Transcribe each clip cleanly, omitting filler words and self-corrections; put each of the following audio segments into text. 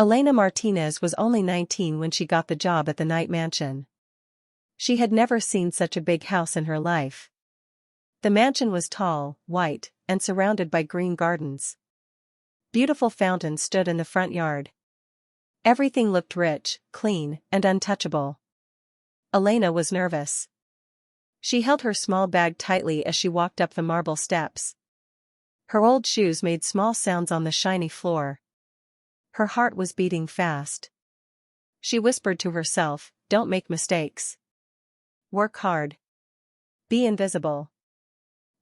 Elena Martinez was only 19 when she got the job at the Knight Mansion. She had never seen such a big house in her life. The mansion was tall, white, and surrounded by green gardens. Beautiful fountains stood in the front yard. Everything looked rich, clean, and untouchable. Elena was nervous. She held her small bag tightly as she walked up the marble steps. Her old shoes made small sounds on the shiny floor. Her heart was beating fast. She whispered to herself, "Don't make mistakes. Work hard. Be invisible."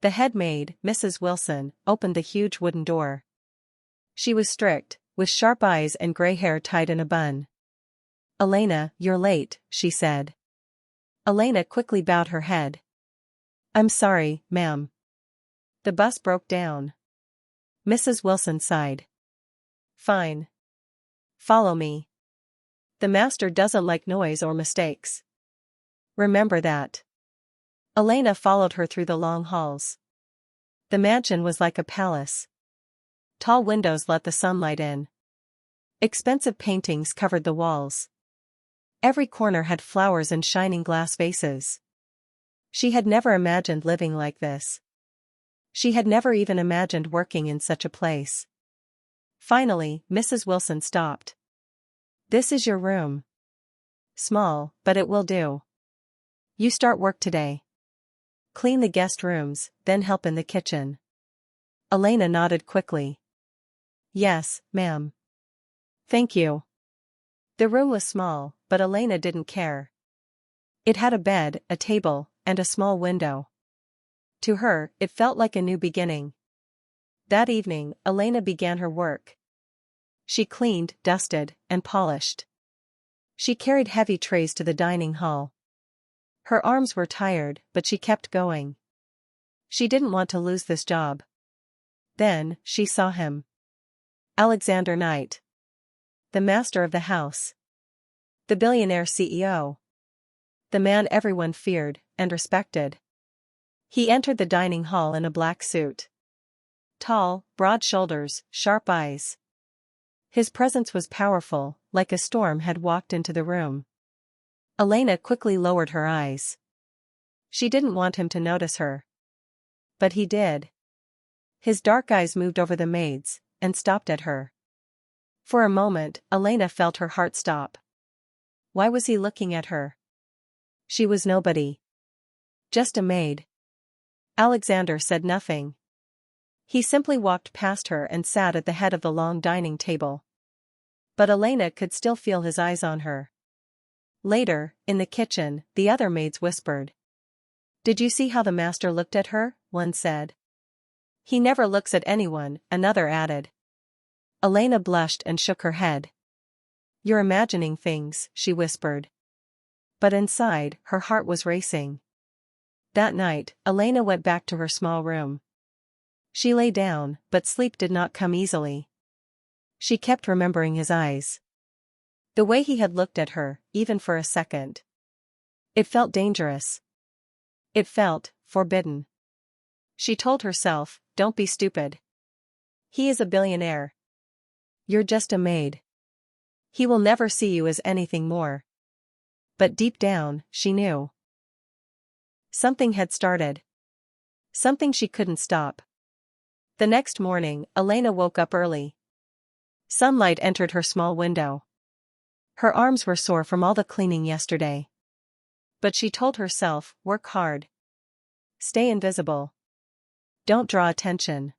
The head maid, Mrs. Wilson, opened the huge wooden door. She was strict, with sharp eyes and gray hair tied in a bun. "Elena, you're late," she said. Elena quickly bowed her head. "I'm sorry, ma'am. The bus broke down." Mrs. Wilson sighed. "Fine. Follow me. The master doesn't like noise or mistakes. Remember that." Elena followed her through the long halls. The mansion was like a palace. Tall windows let the sunlight in. Expensive paintings covered the walls. Every corner had flowers and shining glass vases. She had never imagined living like this. She had never even imagined working in such a place. Finally, Mrs. Wilson stopped. "This is your room. Small, but it will do. You start work today. Clean the guest rooms, then help in the kitchen." Elena nodded quickly. "Yes, ma'am. Thank you." The room was small, but Elena didn't care. It had a bed, a table, and a small window. To her, it felt like a new beginning. That evening, Elena began her work. She cleaned, dusted, and polished. She carried heavy trays to the dining hall. Her arms were tired, but she kept going. She didn't want to lose this job. Then, she saw him. Alexander Knight. The master of the house. The billionaire CEO. The man everyone feared and respected. He entered the dining hall in a black suit. Tall, broad shoulders, sharp eyes. His presence was powerful, like a storm had walked into the room. Elena quickly lowered her eyes. She didn't want him to notice her. But he did. His dark eyes moved over the maids, and stopped at her. For a moment, Elena felt her heart stop. Why was he looking at her? She was nobody. Just a maid. Alexander said nothing. He simply walked past her and sat at the head of the long dining table. But Elena could still feel his eyes on her. Later, in the kitchen, the other maids whispered. "Did you see how the master looked at her?" one said. "He never looks at anyone," another added. Elena blushed and shook her head. "You're imagining things," she whispered. But inside, her heart was racing. That night, Elena went back to her small room. She lay down, but sleep did not come easily. She kept remembering his eyes. The way he had looked at her, even for a second. It felt dangerous. It felt forbidden. She told herself, "Don't be stupid. He is a billionaire. You're just a maid. He will never see you as anything more." But deep down, she knew. Something had started. Something she couldn't stop. The next morning, Elena woke up early. Sunlight entered her small window. Her arms were sore from all the cleaning yesterday. But she told herself, "Work hard. Stay invisible. Don't draw attention."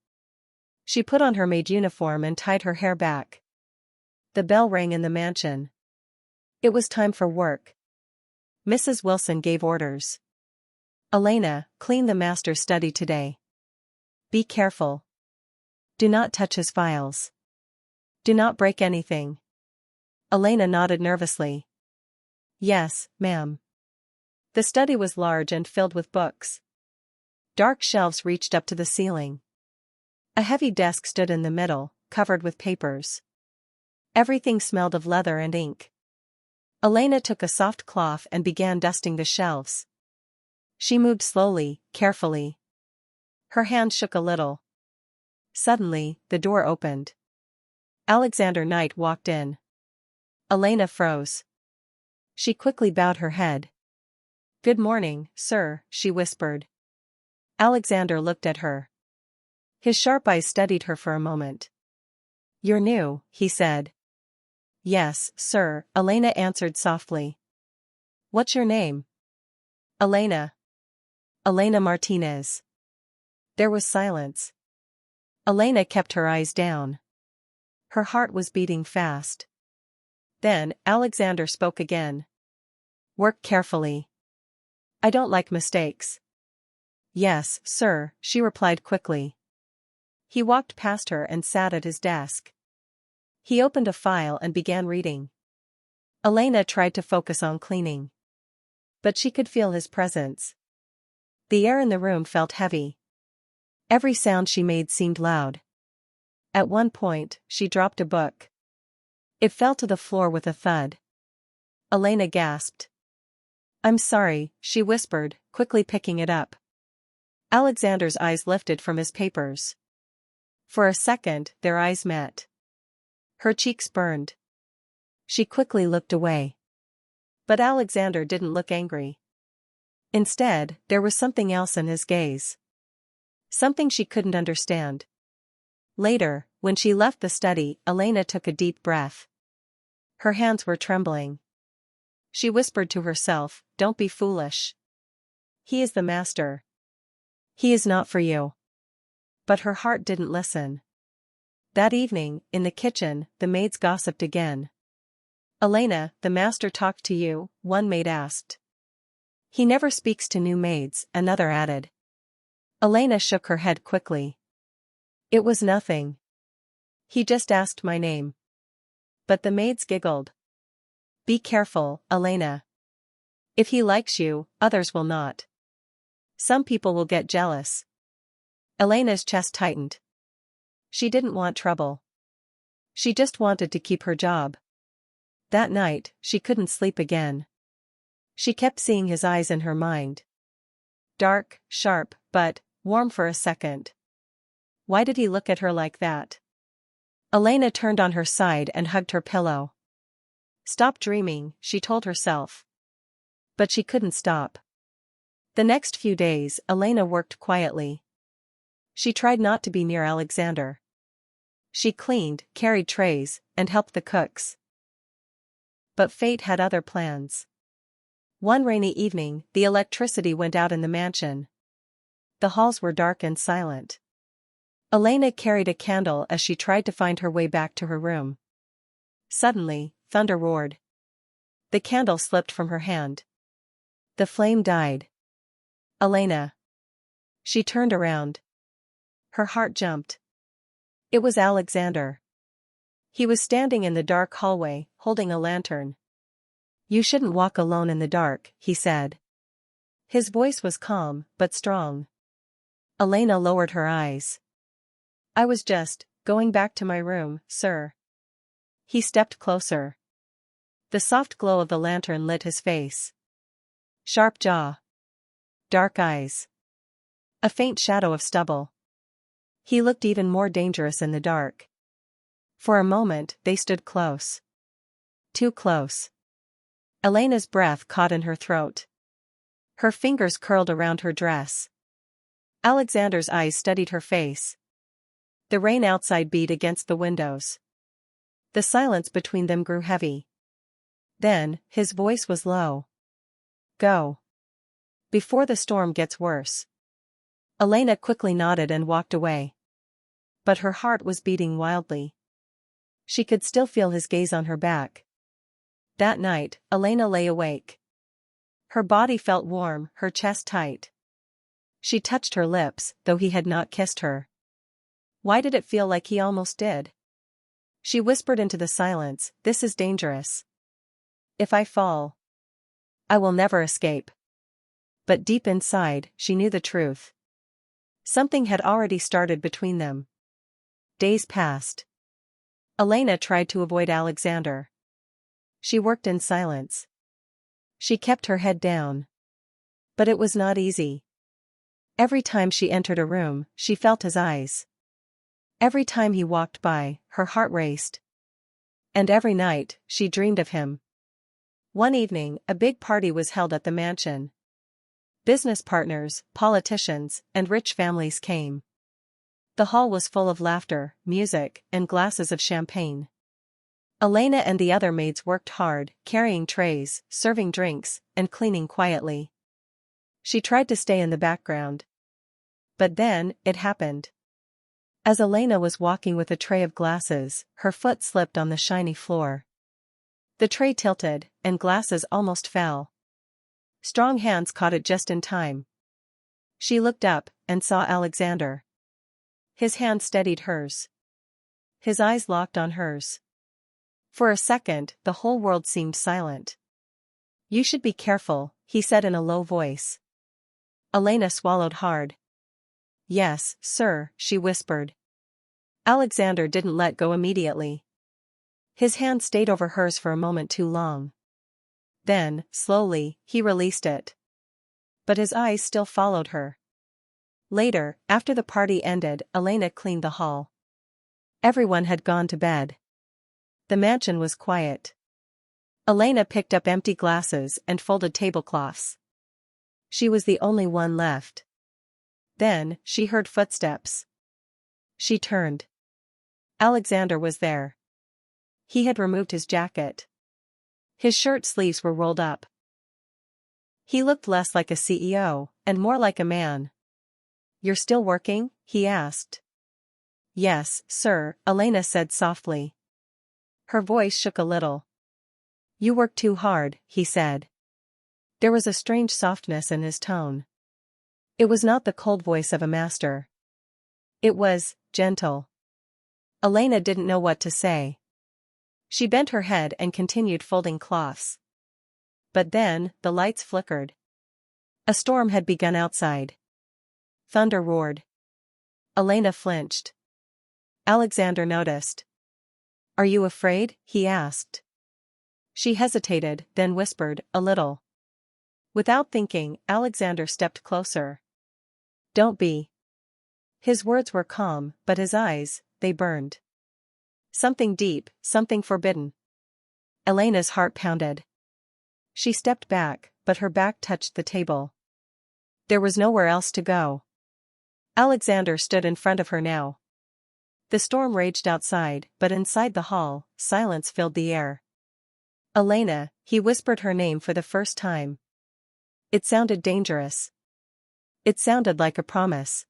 She put on her maid uniform and tied her hair back. The bell rang in the mansion. It was time for work. Mrs. Wilson gave orders. "Elena, clean the master's study today. Be careful. Do not touch his files. Do not break anything." Elena nodded nervously. "Yes, ma'am." The study was large and filled with books. Dark shelves reached up to the ceiling. A heavy desk stood in the middle, covered with papers. Everything smelled of leather and ink. Elena took a soft cloth and began dusting the shelves. She moved slowly, carefully. Her hand shook a little. Suddenly, the door opened. Alexander Knight walked in. Elena froze. She quickly bowed her head. "Good morning, sir," she whispered. Alexander looked at her. His sharp eyes studied her for a moment. "You're new," he said. "Yes, sir," Elena answered softly. "What's your name?" "Elena. Elena Martinez." There was silence. Elena kept her eyes down. Her heart was beating fast. Then, Alexander spoke again. "Work carefully. I don't like mistakes." "Yes, sir," she replied quickly. He walked past her and sat at his desk. He opened a file and began reading. Elena tried to focus on cleaning. But she could feel his presence. The air in the room felt heavy. Every sound she made seemed loud. At one point, she dropped a book. It fell to the floor with a thud. Elena gasped. "I'm sorry," she whispered, quickly picking it up. Alexander's eyes lifted from his papers. For a second, their eyes met. Her cheeks burned. She quickly looked away. But Alexander didn't look angry. Instead, there was something else in his gaze. Something she couldn't understand. Later, when she left the study, Elena took a deep breath. Her hands were trembling. She whispered to herself, "Don't be foolish. He is the master. He is not for you." But her heart didn't listen. That evening, in the kitchen, the maids gossiped again. "Elena, the master talked to you?" one maid asked. "He never speaks to new maids," another added. Elena shook her head quickly. "It was nothing. He just asked my name." But the maids giggled. "Be careful, Elena. If he likes you, others will not. Some people will get jealous." Elena's chest tightened. She didn't want trouble. She just wanted to keep her job. That night, she couldn't sleep again. She kept seeing his eyes in her mind. Dark, sharp, but warm for a second. Why did he look at her like that? Elena turned on her side and hugged her pillow. "Stop dreaming," she told herself. But she couldn't stop. The next few days, Elena worked quietly. She tried not to be near Alexander. She cleaned, carried trays, and helped the cooks. But fate had other plans. One rainy evening, the electricity went out in the mansion. The halls were dark and silent. Elena carried a candle as she tried to find her way back to her room. Suddenly, thunder roared. The candle slipped from her hand. The flame died. "Elena." She turned around. Her heart jumped. It was Alexander. He was standing in the dark hallway, holding a lantern. "You shouldn't walk alone in the dark," he said. His voice was calm, but strong. Elena lowered her eyes. "I was just going back to my room, sir." He stepped closer. The soft glow of the lantern lit his face. Sharp jaw. Dark eyes. A faint shadow of stubble. He looked even more dangerous in the dark. For a moment, they stood close. Too close. Elena's breath caught in her throat. Her fingers curled around her dress. Alexander's eyes studied her face. The rain outside beat against the windows. The silence between them grew heavy. Then, his voice was low. "Go. Before the storm gets worse." Elena quickly nodded and walked away. But her heart was beating wildly. She could still feel his gaze on her back. That night, Elena lay awake. Her body felt warm, her chest tight. She touched her lips, though he had not kissed her. Why did it feel like he almost did? She whispered into the silence, "This is dangerous. If I fall, I will never escape." But deep inside, she knew the truth. Something had already started between them. Days passed. Elena tried to avoid Alexander. She worked in silence. She kept her head down. But it was not easy. Every time she entered a room, she felt his eyes. Every time he walked by, her heart raced. And every night, she dreamed of him. One evening, a big party was held at the mansion. Business partners, politicians, and rich families came. The hall was full of laughter, music, and glasses of champagne. Elena and the other maids worked hard, carrying trays, serving drinks, and cleaning quietly. She tried to stay in the background. But then, it happened. As Elena was walking with a tray of glasses, her foot slipped on the shiny floor. The tray tilted, and glasses almost fell. Strong hands caught it just in time. She looked up, and saw Alexander. His hand steadied hers. His eyes locked on hers. For a second, the whole world seemed silent. "You should be careful," he said in a low voice. Elena swallowed hard. "Yes, sir," she whispered. Alexander didn't let go immediately. His hand stayed over hers for a moment too long. Then, slowly, he released it. But his eyes still followed her. Later, after the party ended, Elena cleaned the hall. Everyone had gone to bed. The mansion was quiet. Elena picked up empty glasses and folded tablecloths. She was the only one left. Then, she heard footsteps. She turned. Alexander was there. He had removed his jacket. His shirt sleeves were rolled up. He looked less like a CEO, and more like a man. "You're still working?" he asked. "Yes, sir," Elena said softly. Her voice shook a little. "You work too hard," he said. There was a strange softness in his tone. It was not the cold voice of a master. It was gentle. Elena didn't know what to say. She bent her head and continued folding cloths. But then, the lights flickered. A storm had begun outside. Thunder roared. Elena flinched. Alexander noticed. "Are you afraid?" he asked. She hesitated, then whispered, "A little." Without thinking, Alexander stepped closer. "Don't be." His words were calm, but his eyes, they burned. Something deep, something forbidden. Elena's heart pounded. She stepped back, but her back touched the table. There was nowhere else to go. Alexander stood in front of her now. The storm raged outside, but inside the hall, silence filled the air. "Elena," he whispered her name for the first time. It sounded dangerous. It sounded like a promise.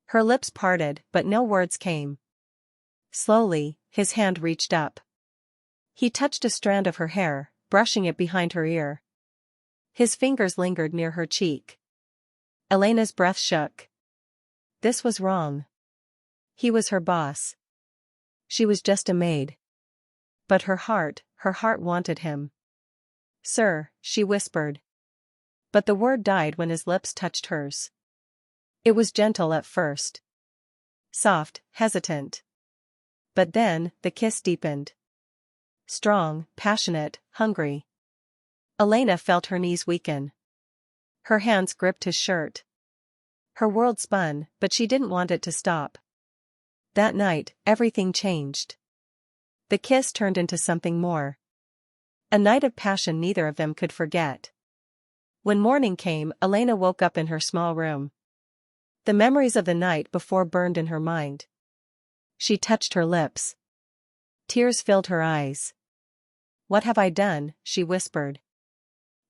Her lips parted, but no words came. Slowly, his hand reached up. He touched a strand of her hair, brushing it behind her ear. His fingers lingered near her cheek. Elena's breath shook. This was wrong. He was her boss. She was just a maid. But her heart wanted him. "Sir," she whispered. But the word died when his lips touched hers. It was gentle at first. Soft, hesitant. But then, the kiss deepened. Strong, passionate, hungry. Elena felt her knees weaken. Her hands gripped his shirt. Her world spun, but she didn't want it to stop. That night, everything changed. The kiss turned into something more. A night of passion neither of them could forget. When morning came, Elena woke up in her small room. The memories of the night before burned in her mind. She touched her lips. Tears filled her eyes. "What have I done?" she whispered.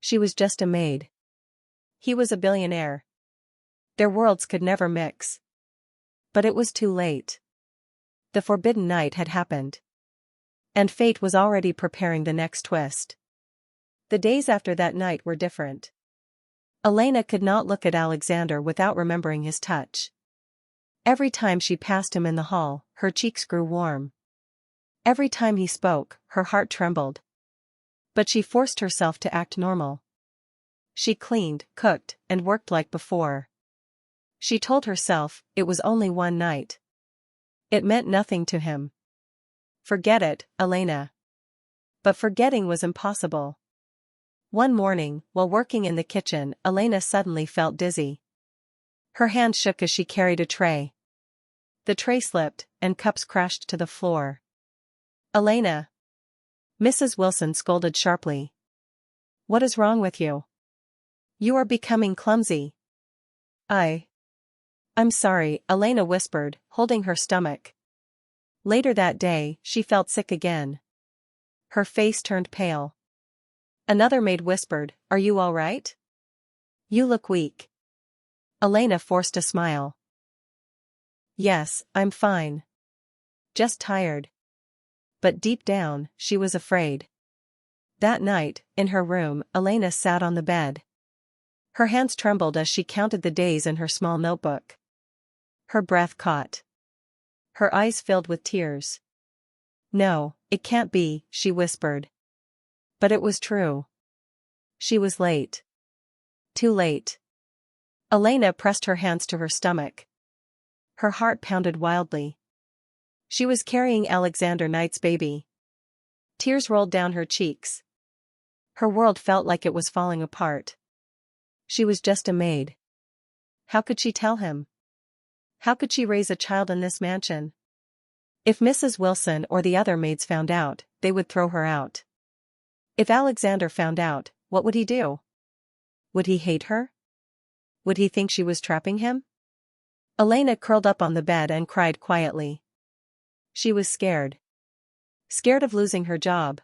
She was just a maid. He was a billionaire. Their worlds could never mix. But it was too late. The forbidden night had happened. And fate was already preparing the next twist. The days after that night were different. Elena could not look at Alexander without remembering his touch. Every time she passed him in the hall, her cheeks grew warm. Every time he spoke, her heart trembled. But she forced herself to act normal. She cleaned, cooked, and worked like before. She told herself, it was only one night. It meant nothing to him. Forget it, Elena. But forgetting was impossible. One morning, while working in the kitchen, Elena suddenly felt dizzy. Her hand shook as she carried a tray. The tray slipped, and cups crashed to the floor. "Elena!" Mrs. Wilson scolded sharply. What is wrong with you? You are becoming clumsy. I'm sorry, Elena whispered, holding her stomach. Later that day, she felt sick again. Her face turned pale. Another maid whispered, Are you all right? You look weak. Elena forced a smile. Yes, I'm fine. Just tired. But deep down, she was afraid. That night, in her room, Elena sat on the bed. Her hands trembled as she counted the days in her small notebook. Her breath caught. Her eyes filled with tears. No, it can't be, she whispered. But it was true. She was late. Too late. Elena pressed her hands to her stomach. Her heart pounded wildly. She was carrying Alexander Knight's baby. Tears rolled down her cheeks. Her world felt like it was falling apart. She was just a maid. How could she tell him? How could she raise a child in this mansion? If Mrs. Wilson or the other maids found out, they would throw her out. If Alexander found out, what would he do? Would he hate her? Would he think she was trapping him? Elena curled up on the bed and cried quietly. She was scared. Scared of losing her job.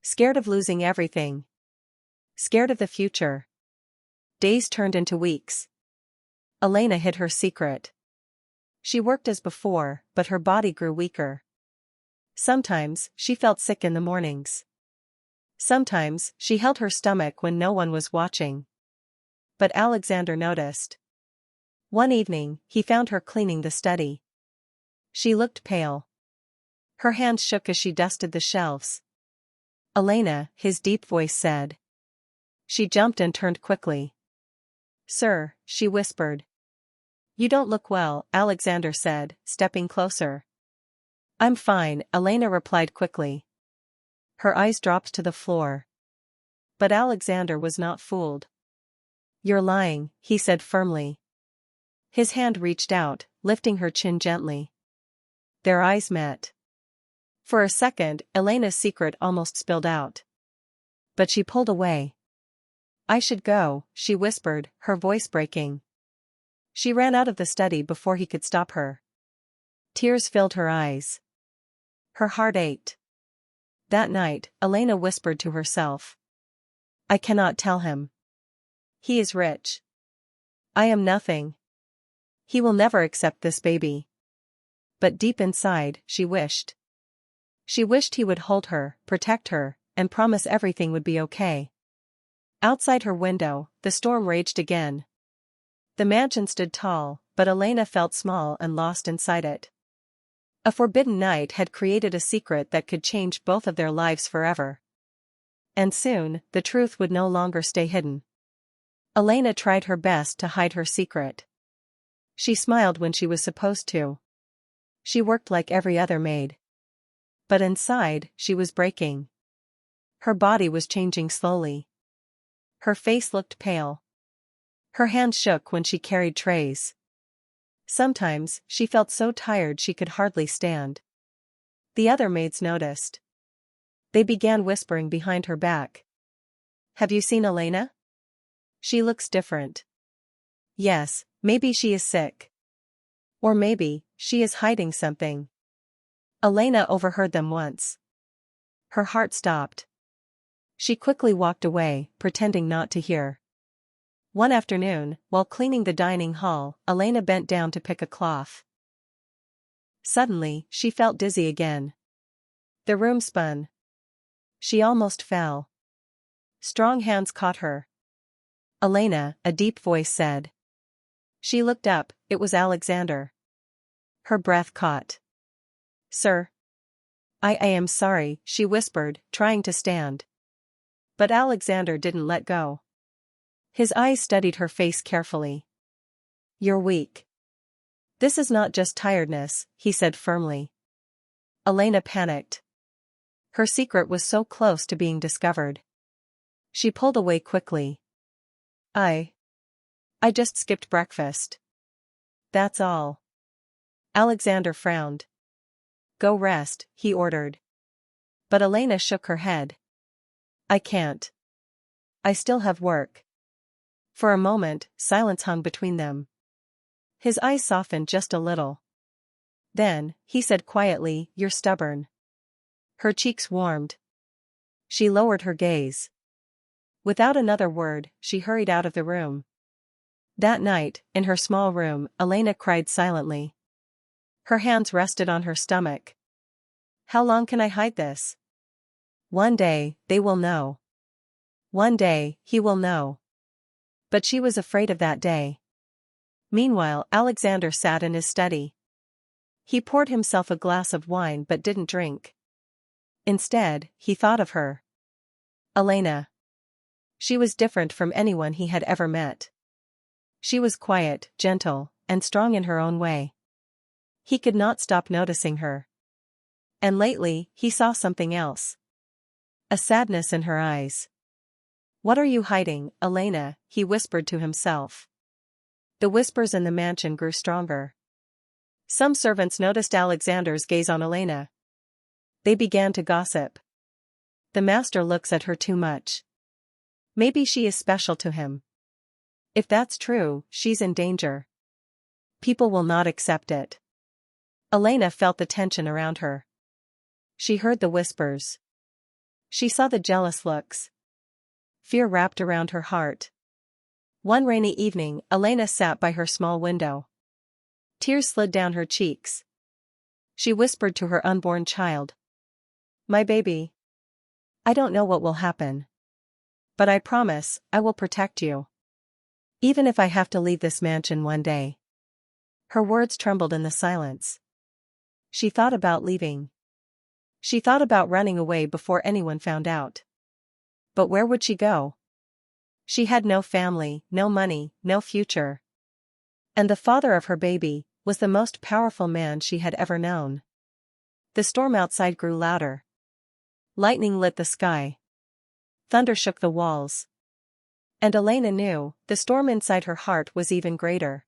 Scared of losing everything. Scared of the future. Days turned into weeks. Elena hid her secret. She worked as before, but her body grew weaker. Sometimes, she felt sick in the mornings. Sometimes, she held her stomach when no one was watching. But Alexander noticed. One evening, he found her cleaning the study. She looked pale. Her hands shook as she dusted the shelves. Elena, his deep voice said. She jumped and turned quickly. Sir, she whispered. You don't look well, Alexander said, stepping closer. I'm fine, Elena replied quickly. Her eyes dropped to the floor. But Alexander was not fooled. You're lying, he said firmly. His hand reached out, lifting her chin gently. Their eyes met. For a second, Elena's secret almost spilled out. But she pulled away. I should go, she whispered, her voice breaking. She ran out of the study before he could stop her. Tears filled her eyes. Her heart ached. That night, Elena whispered to herself. I cannot tell him. He is rich. I am nothing. He will never accept this baby. But deep inside, she wished. She wished he would hold her, protect her, and promise everything would be okay. Outside her window, the storm raged again. The mansion stood tall, but Elena felt small and lost inside it. A forbidden night had created a secret that could change both of their lives forever. And soon, the truth would no longer stay hidden. Elena tried her best to hide her secret. She smiled when she was supposed to. She worked like every other maid. But inside, she was breaking. Her body was changing slowly. Her face looked pale. Her hands shook when she carried trays. Sometimes, she felt so tired she could hardly stand. The other maids noticed. They began whispering behind her back. Have you seen Elena? She looks different. Yes, maybe she is sick. Or maybe, she is hiding something. Elena overheard them once. Her heart stopped. She quickly walked away, pretending not to hear. One afternoon, while cleaning the dining hall, Elena bent down to pick a cloth. Suddenly, she felt dizzy again. The room spun. She almost fell. Strong hands caught her. Elena, a deep voice said. She looked up, it was Alexander. Her breath caught. Sir. I am sorry, she whispered, trying to stand. But Alexander didn't let go. His eyes studied her face carefully. You're weak. This is not just tiredness, he said firmly. Elena panicked. Her secret was so close to being discovered. She pulled away quickly. I just skipped breakfast. That's all. Alexander frowned. Go rest, he ordered. But Elena shook her head. I can't. I still have work. For a moment, silence hung between them. His eyes softened just a little. Then, he said quietly, "You're stubborn." Her cheeks warmed. She lowered her gaze. Without another word, she hurried out of the room. That night, in her small room, Elena cried silently. Her hands rested on her stomach. How long can I hide this? One day, they will know. One day, he will know. But she was afraid of that day. Meanwhile, Alexander sat in his study. He poured himself a glass of wine but didn't drink. Instead, he thought of her. Elena. She was different from anyone he had ever met. She was quiet, gentle, and strong in her own way. He could not stop noticing her. And lately, he saw something else. A sadness in her eyes. What are you hiding, Elena? He whispered to himself. The whispers in the mansion grew stronger. Some servants noticed Alexander's gaze on Elena. They began to gossip. The master looks at her too much. Maybe she is special to him. If that's true, she's in danger. People will not accept it. Elena felt the tension around her. She heard the whispers. She saw the jealous looks. Fear wrapped around her heart. One rainy evening, Elena sat by her small window. Tears slid down her cheeks. She whispered to her unborn child. My baby. I don't know what will happen. But I promise, I will protect you. Even if I have to leave this mansion one day. Her words trembled in the silence. She thought about leaving. She thought about running away before anyone found out. But where would she go? She had no family, no money, no future. And the father of her baby was the most powerful man she had ever known. The storm outside grew louder. Lightning lit the sky. Thunder shook the walls. And Elena knew the storm inside her heart was even greater.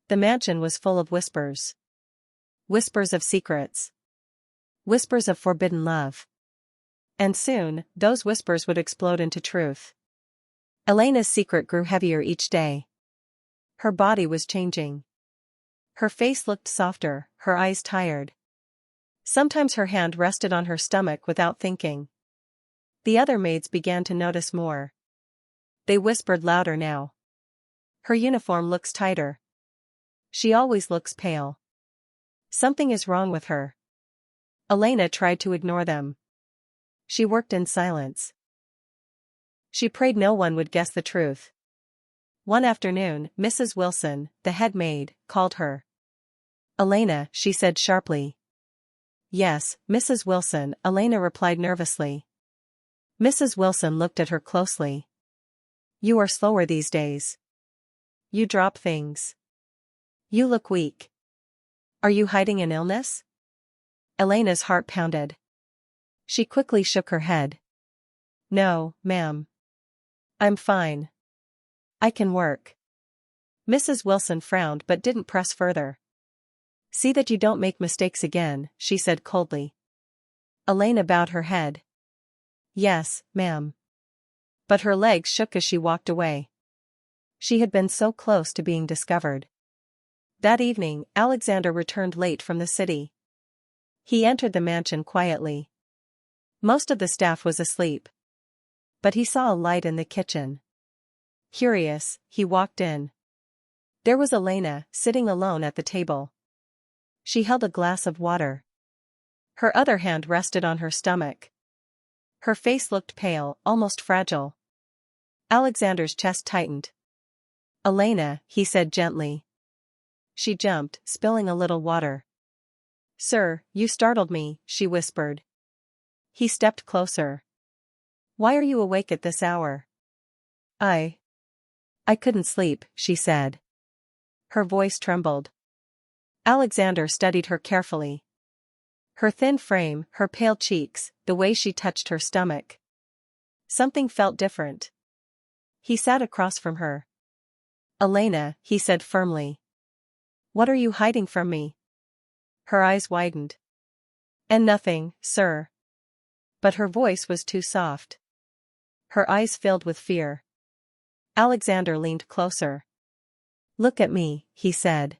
The mansion was full of whispers. Whispers of secrets. Whispers of forbidden love. And soon, those whispers would explode into truth. Elena's secret grew heavier each day. Her body was changing. Her face looked softer, her eyes tired. Sometimes her hand rested on her stomach without thinking. The other maids began to notice more. They whispered louder now. Her uniform looks tighter. She always looks pale. Something is wrong with her. Elena tried to ignore them. She worked in silence. She prayed no one would guess the truth. One afternoon, Mrs. Wilson, the head maid, called her. Elena, she said sharply. Yes, Mrs. Wilson, Elena replied nervously. Mrs. Wilson looked at her closely. You are slower these days. You drop things. You look weak. Are you hiding an illness? Elena's heart pounded. She quickly shook her head. No, ma'am. I'm fine. I can work. Mrs. Wilson frowned but didn't press further. See that you don't make mistakes again, she said coldly. Elena bowed her head. Yes, ma'am. But her legs shook as she walked away. She had been so close to being discovered. That evening, Alexander returned late from the city. He entered the mansion quietly. Most of the staff was asleep. But he saw a light in the kitchen. Curious, he walked in. There was Elena, sitting alone at the table. She held a glass of water. Her other hand rested on her stomach. Her face looked pale, almost fragile. Alexander's chest tightened. Elena, he said gently. She jumped, spilling a little water. Sir, you startled me, she whispered. He stepped closer. Why are you awake at this hour? I couldn't sleep, she said. Her voice trembled. Alexander studied her carefully. Her thin frame, her pale cheeks, the way she touched her stomach. Something felt different. He sat across from her. Elena, he said firmly. What are you hiding from me? Her eyes widened. And nothing, sir. But her voice was too soft. Her eyes filled with fear. Alexander leaned closer. "Look at me," he said.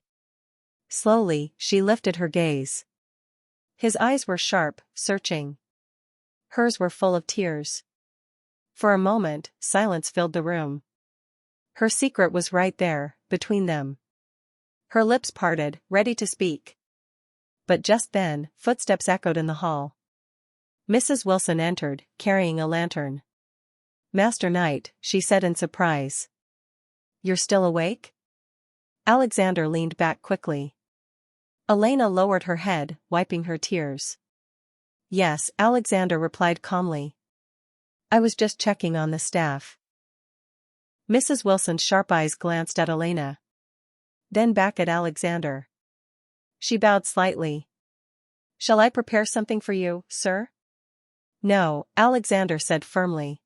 Slowly, she lifted her gaze. His eyes were sharp, searching. Hers were full of tears. For a moment, silence filled the room. Her secret was right there, between them. Her lips parted, ready to speak. But just then, footsteps echoed in the hall. Mrs. Wilson entered, carrying a lantern. "Master Knight," she said in surprise. "You're still awake?" Alexander leaned back quickly. Elena lowered her head, wiping her tears. "Yes," Alexander replied calmly. "I was just checking on the staff." Mrs. Wilson's sharp eyes glanced at Elena. Then back at Alexander. She bowed slightly. "Shall I prepare something for you, sir?" "No," Alexander said firmly.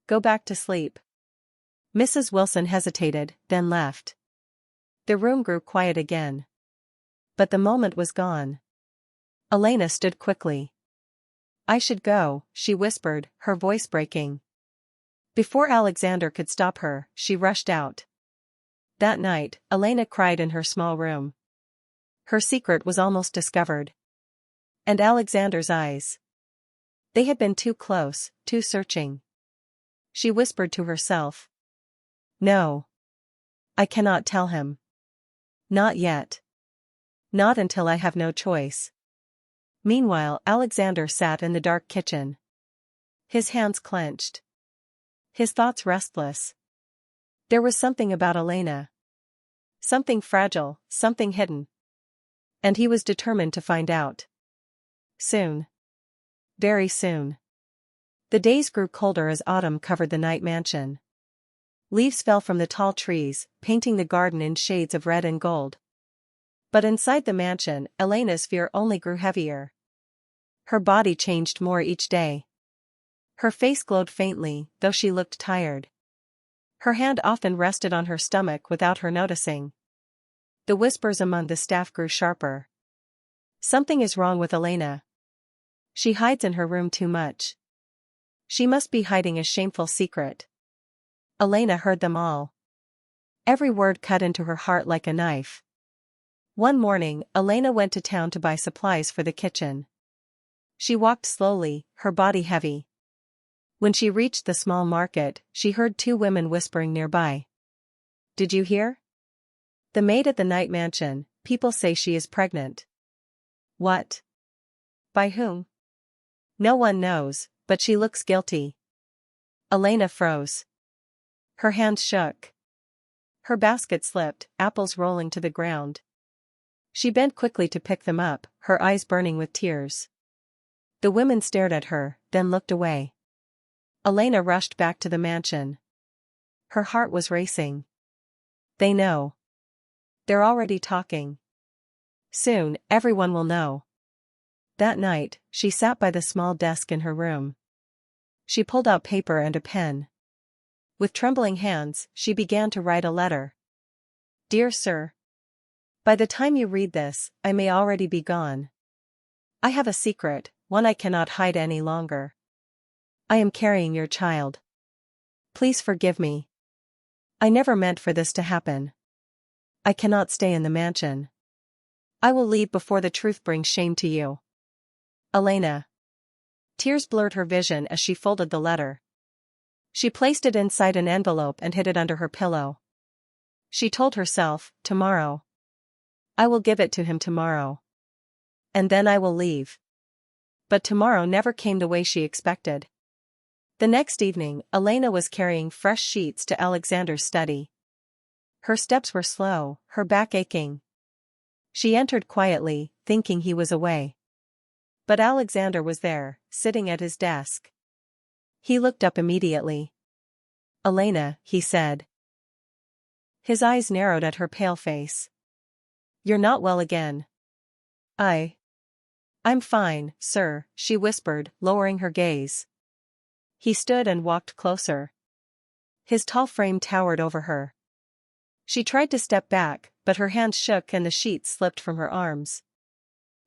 "Go back to sleep." Mrs. Wilson hesitated, then left. The room grew quiet again. But the moment was gone. Elena stood quickly. "I should go," she whispered, her voice breaking. Before Alexander could stop her, she rushed out. That night, Elena cried in her small room. Her secret was almost discovered. And Alexander's eyes. They had been too close, too searching. She whispered to herself. "No. I cannot tell him. Not yet. Not until I have no choice." Meanwhile, Alexander sat in the dark kitchen. His hands clenched. His thoughts restless. There was something about Elena. Something fragile, something hidden. And he was determined to find out. Soon. Very soon. The days grew colder as autumn covered the night mansion. Leaves fell from the tall trees, painting the garden in shades of red and gold. But inside the mansion, Elena's fear only grew heavier. Her body changed more each day. Her face glowed faintly, though she looked tired. Her hand often rested on her stomach without her noticing. The whispers among the staff grew sharper. "Something is wrong with Elena. She hides in her room too much. She must be hiding a shameful secret." Elena heard them all. Every word cut into her heart like a knife. One morning, Elena went to town to buy supplies for the kitchen. She walked slowly, her body heavy. When she reached the small market, she heard two women whispering nearby. "Did you hear? The maid at the night mansion, people say she is pregnant." "What? By whom?" "No one knows, but she looks guilty." Elena froze. Her hands shook. Her basket slipped, apples rolling to the ground. She bent quickly to pick them up, her eyes burning with tears. The women stared at her, then looked away. Elena rushed back to the mansion. Her heart was racing. They know. They're already talking. Soon, everyone will know. That night, she sat by the small desk in her room. She pulled out paper and a pen. With trembling hands, she began to write a letter. "Dear Sir. By the time you read this, I may already be gone. I have a secret, one I cannot hide any longer. I am carrying your child. Please forgive me. I never meant for this to happen. I cannot stay in the mansion. I will leave before the truth brings shame to you. Elena." Tears blurred her vision as she folded the letter. She placed it inside an envelope and hid it under her pillow. She told herself, "Tomorrow. I will give it to him tomorrow. And then I will leave." But tomorrow never came the way she expected. The next evening, Elena was carrying fresh sheets to Alexander's study. Her steps were slow, her back aching. She entered quietly, thinking he was away. But Alexander was there, sitting at his desk. He looked up immediately. "Elena," he said. His eyes narrowed at her pale face. "You're not well again." I'm fine, sir," she whispered, lowering her gaze. He stood and walked closer. His tall frame towered over her. She tried to step back, but her hands shook and the sheets slipped from her arms.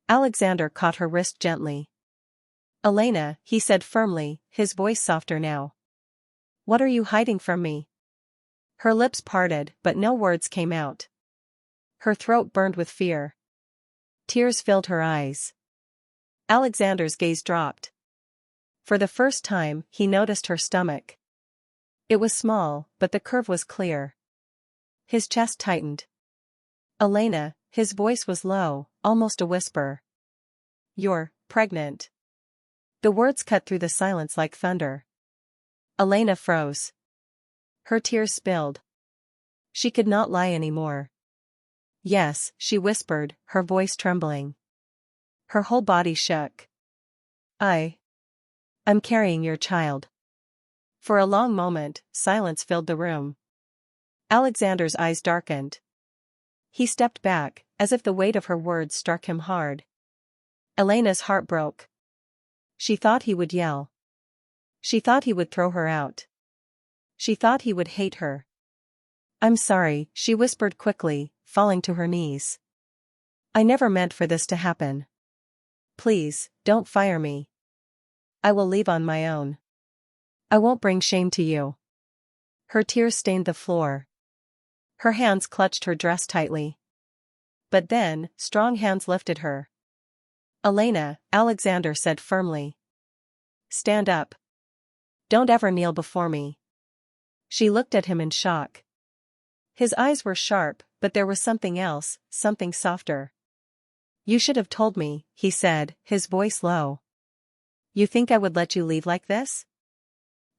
Alexander caught her wrist gently. Elena, he said firmly, his voice softer now. What are you hiding from me? Her lips parted, but no words came out. Her throat burned with fear. Tears filled her eyes. Alexander's gaze dropped. For the first time, he noticed her stomach. It was small, but the curve was clear. His chest tightened. Elena, his voice was low, almost a whisper. You're pregnant. The words cut through the silence like thunder. Elena froze. Her tears spilled. She could not lie anymore. Yes, she whispered, her voice trembling. Her whole body shook. I'm carrying your child. For a long moment, silence filled the room. Alexander's eyes darkened. He stepped back, as if the weight of her words struck him hard. Elena's heart broke. She thought he would yell. She thought he would throw her out. She thought he would hate her. I'm sorry, she whispered quickly, falling to her knees. I never meant for this to happen. Please, don't fire me. I will leave on my own. I won't bring shame to you. Her tears stained the floor. Her hands clutched her dress tightly. But then, strong hands lifted her. Elena, Alexander said firmly. Stand up. Don't ever kneel before me. She looked at him in shock. His eyes were sharp, but there was something else, something softer. You should have told me, he said, his voice low. You think I would let you leave like this?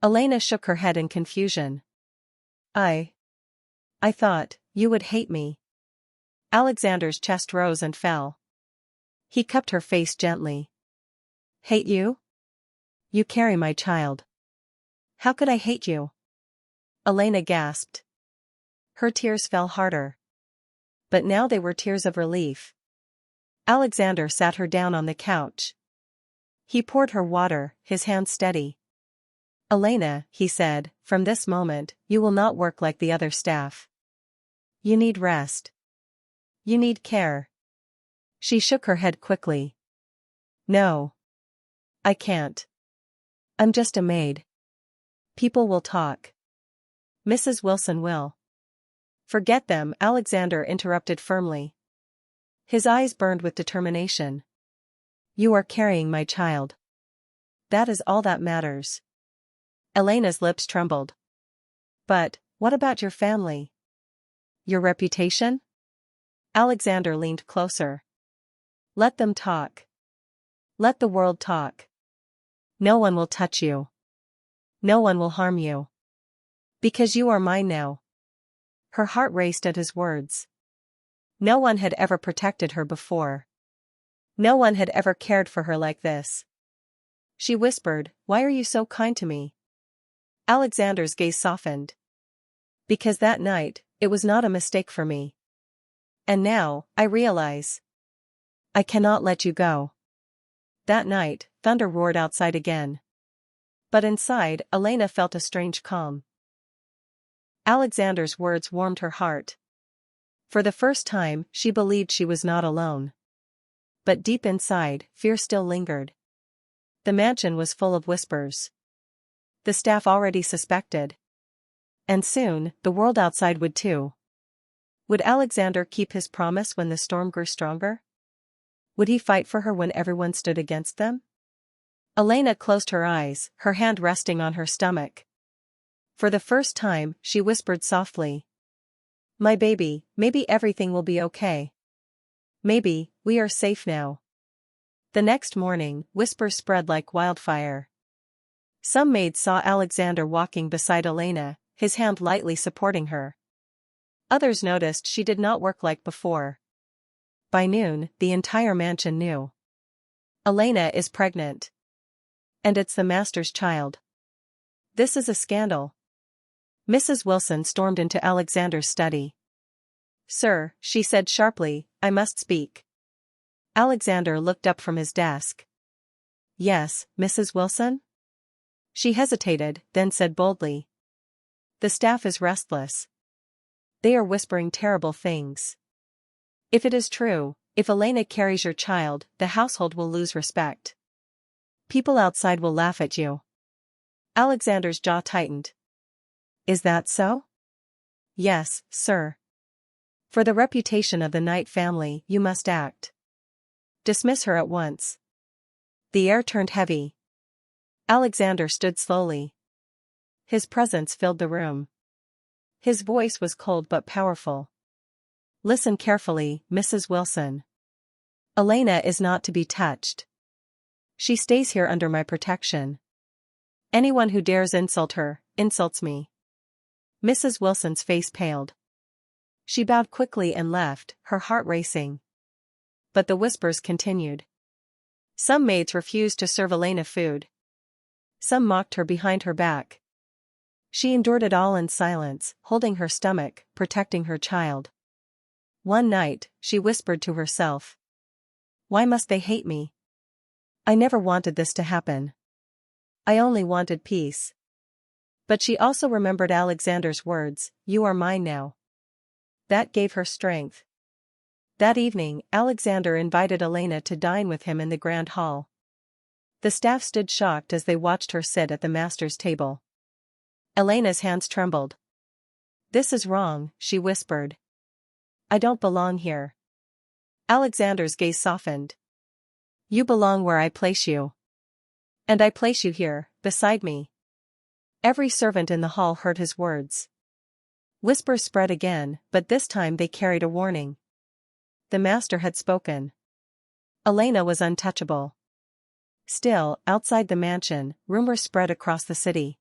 Elena shook her head in confusion. I thought, you would hate me. Alexander's chest rose and fell. He cupped her face gently. Hate you? You carry my child. How could I hate you? Elena gasped. Her tears fell harder. But now they were tears of relief. Alexander sat her down on the couch. He poured her water, his hand steady. Elena, he said, from this moment, you will not work like the other staff. You need rest. You need care. She shook her head quickly. No. I can't. I'm just a maid. People will talk. Mrs. Wilson will. Forget them, Alexander interrupted firmly. His eyes burned with determination. You are carrying my child. That is all that matters. Elena's lips trembled. But, what about your family? Your reputation? Alexander leaned closer. Let them talk. Let the world talk. No one will touch you. No one will harm you. Because you are mine now. Her heart raced at his words. No one had ever protected her before. No one had ever cared for her like this. She whispered, why are you so kind to me? Alexander's gaze softened. Because that night, it was not a mistake for me. And now, I realize. I cannot let you go. That night, thunder roared outside again. But inside, Elena felt a strange calm. Alexander's words warmed her heart. For the first time, she believed she was not alone. But deep inside, fear still lingered. The mansion was full of whispers. The staff already suspected. And soon, the world outside would too. Would Alexander keep his promise when the storm grew stronger? Would he fight for her when everyone stood against them? Elena closed her eyes, her hand resting on her stomach. For the first time, she whispered softly. My baby, maybe everything will be okay. Maybe, we are safe now. The next morning, whispers spread like wildfire. Some maids saw Alexander walking beside Elena, his hand lightly supporting her. Others noticed she did not work like before. By noon, the entire mansion knew. Elena is pregnant. And it's the master's child. This is a scandal. Mrs. Wilson stormed into Alexander's study. Sir, she said sharply, I must speak. Alexander looked up from his desk. Yes, Mrs. Wilson? She hesitated, then said boldly. The staff is restless. They are whispering terrible things. If it is true, if Elena carries your child, the household will lose respect. People outside will laugh at you. Alexander's jaw tightened. Is that so? Yes, sir. For the reputation of the Knight family, you must act. Dismiss her at once. The air turned heavy. Alexander stood slowly. His presence filled the room. His voice was cold but powerful. Listen carefully, Mrs. Wilson. Elena is not to be touched. She stays here under my protection. Anyone who dares insult her, insults me. Mrs. Wilson's face paled. She bowed quickly and left, her heart racing. But the whispers continued. Some maids refused to serve Elena food. Some mocked her behind her back. She endured it all in silence, holding her stomach, protecting her child. One night, she whispered to herself. Why must they hate me? I never wanted this to happen. I only wanted peace. But she also remembered Alexander's words, you are mine now. That gave her strength. That evening, Alexander invited Elena to dine with him in the grand hall. The staff stood shocked as they watched her sit at the master's table. Elena's hands trembled. This is wrong, she whispered. I don't belong here. Alexander's gaze softened. You belong where I place you. And I place you here, beside me. Every servant in the hall heard his words. Whispers spread again, but this time they carried a warning. The master had spoken. Elena was untouchable. Still, outside the mansion, rumors spread across the city.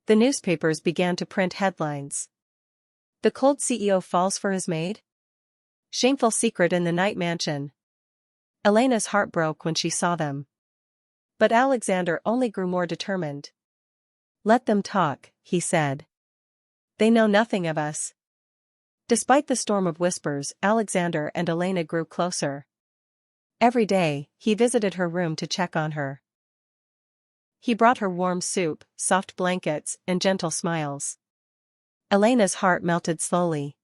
The newspapers began to print headlines. The cold CEO falls for his maid? Shameful secret in the Knight mansion. Elena's heart broke when she saw them. But Alexander only grew more determined. Let them talk, he said. They know nothing of us. Despite the storm of whispers, Alexander and Elena grew closer. Every day, he visited her room to check on her. He brought her warm soup, soft blankets, and gentle smiles. Elena's heart melted slowly.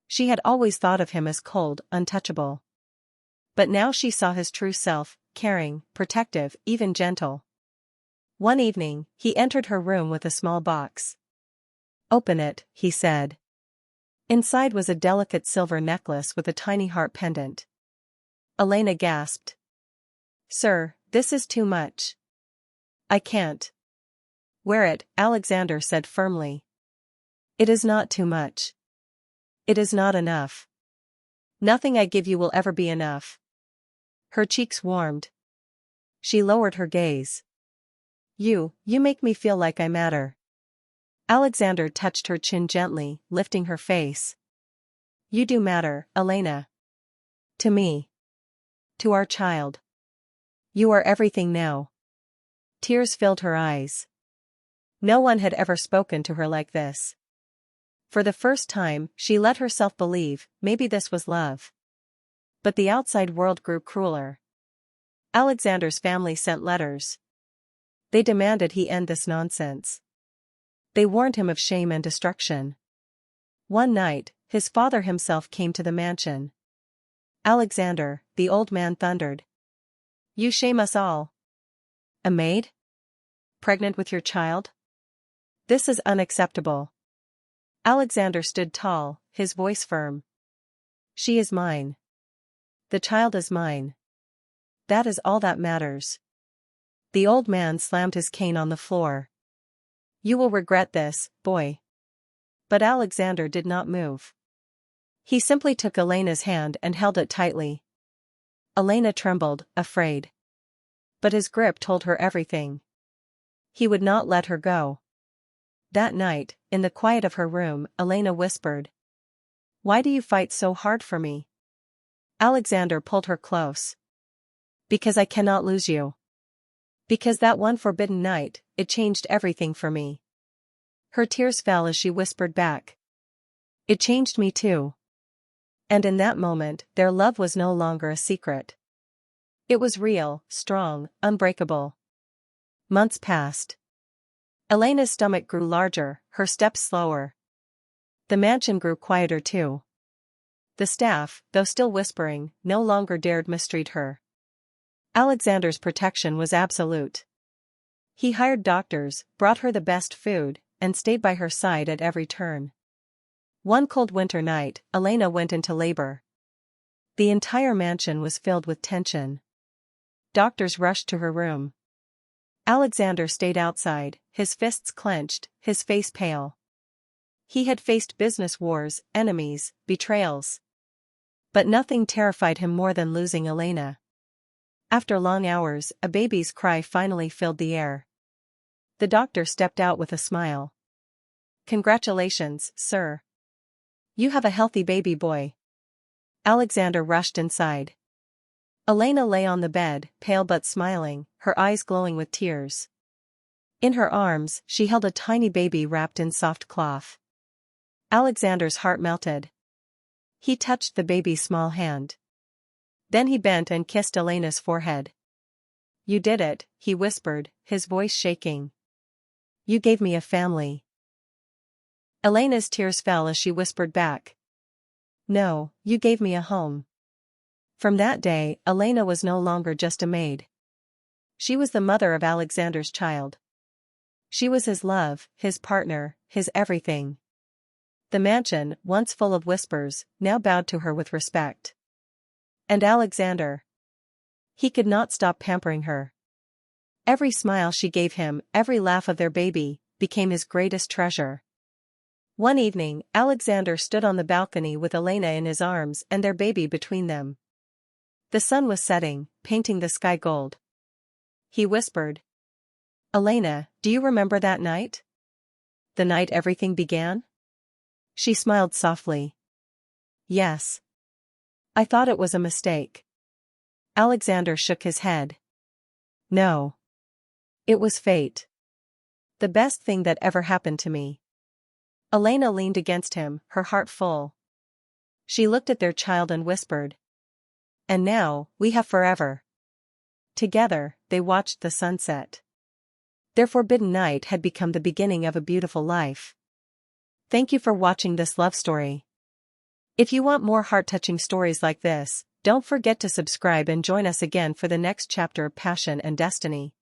She had always thought of him as cold, untouchable. But now she saw his true self, caring, protective, even gentle. One evening, he entered her room with a small box. Open it, he said. Inside was a delicate silver necklace with a tiny heart pendant. Elena gasped. Sir, this is too much. I can't. Wear it, Alexander said firmly. It is not too much. It is not enough. Nothing I give you will ever be enough. Her cheeks warmed. She lowered her gaze. You make me feel like I matter. Alexander touched her chin gently, lifting her face. You do matter, Elena. To me. To our child. You are everything now. Tears filled her eyes. No one had ever spoken to her like this. For the first time, she let herself believe, maybe this was love. But the outside world grew crueler. Alexander's family sent letters. They demanded he end this nonsense. They warned him of shame and destruction. One night, his father himself came to the mansion. Alexander, the old man thundered. You shame us all. A maid? Pregnant with your child? This is unacceptable. Alexander stood tall, his voice firm. She is mine. The child is mine. That is all that matters. The old man slammed his cane on the floor. You will regret this, boy. But Alexander did not move. He simply took Elena's hand and held it tightly. Elena trembled, afraid. But his grip told her everything. He would not let her go. That night, in the quiet of her room, Elena whispered. Why do you fight so hard for me? Alexander pulled her close. Because I cannot lose you. Because that one forbidden night, it changed everything for me. Her tears fell as she whispered back. It changed me too. And in that moment, their love was no longer a secret. It was real, strong, unbreakable. Months passed. Elena's stomach grew larger, her steps slower. The mansion grew quieter too. The staff, though still whispering, no longer dared mistreat her. Alexander's protection was absolute. He hired doctors, brought her the best food, and stayed by her side at every turn. One cold winter night, Elena went into labor. The entire mansion was filled with tension. Doctors rushed to her room. Alexander stayed outside, his fists clenched, his face pale. He had faced business wars, enemies, betrayals. But nothing terrified him more than losing Elena. After long hours, a baby's cry finally filled the air. The doctor stepped out with a smile. "Congratulations, sir. You have a healthy baby boy." Alexander rushed inside. Elena lay on the bed, pale but smiling, her eyes glowing with tears. In her arms, she held a tiny baby wrapped in soft cloth. Alexander's heart melted. He touched the baby's small hand. Then he bent and kissed Elena's forehead. "You did it," he whispered, his voice shaking. "You gave me a family." Elena's tears fell as she whispered back. "No, you gave me a home." From that day, Elena was no longer just a maid. She was the mother of Alexander's child. She was his love, his partner, his everything. The mansion, once full of whispers, now bowed to her with respect. And Alexander? He could not stop pampering her. Every smile she gave him, every laugh of their baby, became his greatest treasure. One evening, Alexander stood on the balcony with Elena in his arms and their baby between them. The sun was setting, painting the sky gold. He whispered, "Elena, do you remember that night? The night everything began?" She smiled softly. "Yes. I thought it was a mistake." Alexander shook his head. "No. It was fate. The best thing that ever happened to me." Elena leaned against him, her heart full. She looked at their child and whispered, "And now, we have forever." Together, they watched the sunset. Their forbidden night had become the beginning of a beautiful life. Thank you for watching this love story. If you want more heart-touching stories like this, don't forget to subscribe and join us again for the next chapter of passion and destiny.